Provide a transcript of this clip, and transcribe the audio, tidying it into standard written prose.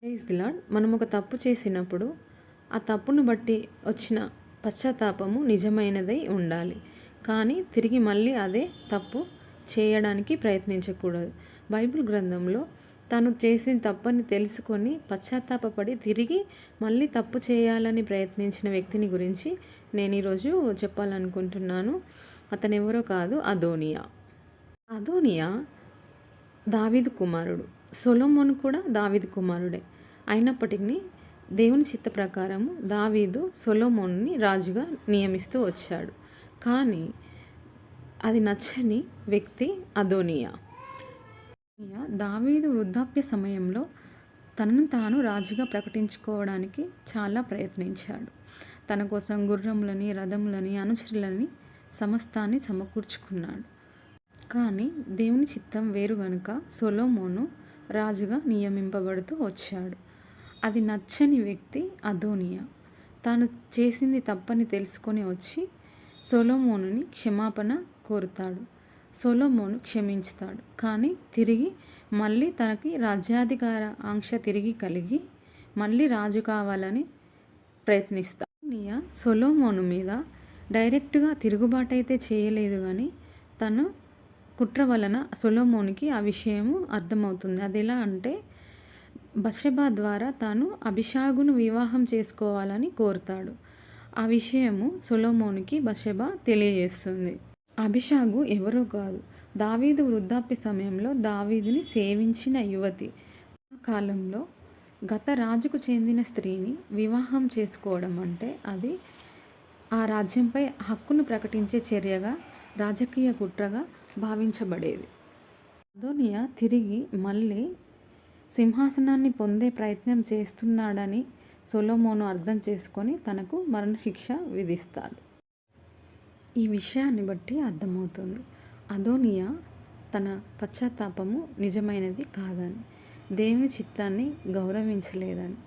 Praise the lord. మనం ఒక తప్పు చేసినప్పుడు ఆ తప్పును బట్టి వచ్చిన పశ్చాత్తాపము నిజమైనదై ఉండాలి. కానీ తిరిగి మళ్ళీ అదే తప్పు చేయడానికి ప్రయత్నించకూడదు. బైబిల్ గ్రంథంలో తను చేసిన తప్పని తెలుసుకొని పశ్చాత్తాపపడి తిరిగి మళ్ళీ తప్పు చేయాలని ప్రయత్నించిన వ్యక్తిని గురించి నేను ఈరోజు చెప్పాలనుకుంటున్నాను. అతను ఎవరో కాదు, అదోనియా. అదోనియా దావీదు కుమారుడు. సొలొమోను కూడా దావీదు కుమారుడే. అయినప్పటికీ దేవుని చిత్త ప్రకారము దావీదు సొలొమోనుని రాజుగా నియమిస్తూ వచ్చాడు. కానీ అది నచ్చని వ్యక్తి అదోనియా. దావీదు వృద్ధాప్య సమయంలో తనను తాను రాజుగా ప్రకటించుకోవడానికి చాలా ప్రయత్నించాడు. తన కోసం గుర్రములని, రథములని, అనుచరులని సమస్తాన్ని సమకూర్చుకున్నాడు. కానీ దేవుని చిత్తం వేరు గనుక సొలొమోను రాజుగా నియమింపబడుతూ వచ్చాడు. అది నచ్చని వ్యక్తి అదోనియా. తాను చేసింది తప్పని తెలుసుకొని వచ్చి సొలొమోనుని క్షమాపణ కోరుతాడు. సొలొమోను క్షమించుతాడు. కానీ తిరిగి మళ్ళీ తనకి రాజ్యాధికార ఆంక్ష తిరిగి కలిగి మళ్ళీ రాజు కావాలని ప్రయత్నిస్తాడు. అదోనియా సొలొమోను మీద డైరెక్ట్గా తిరుగుబాటు అయితే చేయలేదు, కానీ తను కుట్ర వలన సొలొమోనుకి ఆ విషయము అర్థమవుతుంది. అది ఎలా అంటే, బత్షెబా ద్వారా తాను అబీషగును వివాహం చేసుకోవాలని కోరుతాడు. ఆ విషయము సొలొమోనుకి బత్షెబా తెలియజేస్తుంది. అబీషగు ఎవరో కాదు, దావీదు వృద్ధాప్య సమయంలో దావీదుని సేవించిన యువతి. ఆ కాలంలో గత రాజుకు చెందిన స్త్రీని వివాహం చేసుకోవడం అంటే అది ఆ రాజ్యంపై హక్కును ప్రకటించే చర్యగా, రాజకీయ కుట్రగా భావించబడేది. అదోనియా తిరిగి మళ్ళీ సింహాసనాన్ని పొందే ప్రయత్నం చేస్తున్నాడని సొలొమోను అర్థం చేసుకొని తనకు మరణశిక్ష విధిస్తాడు. ఈ విషయాన్ని బట్టి అర్థమవుతుంది అదోనియా తన పశ్చాత్తాపము నిజమైనది కాదని, దేవుని చిత్తాన్ని గౌరవించలేదని.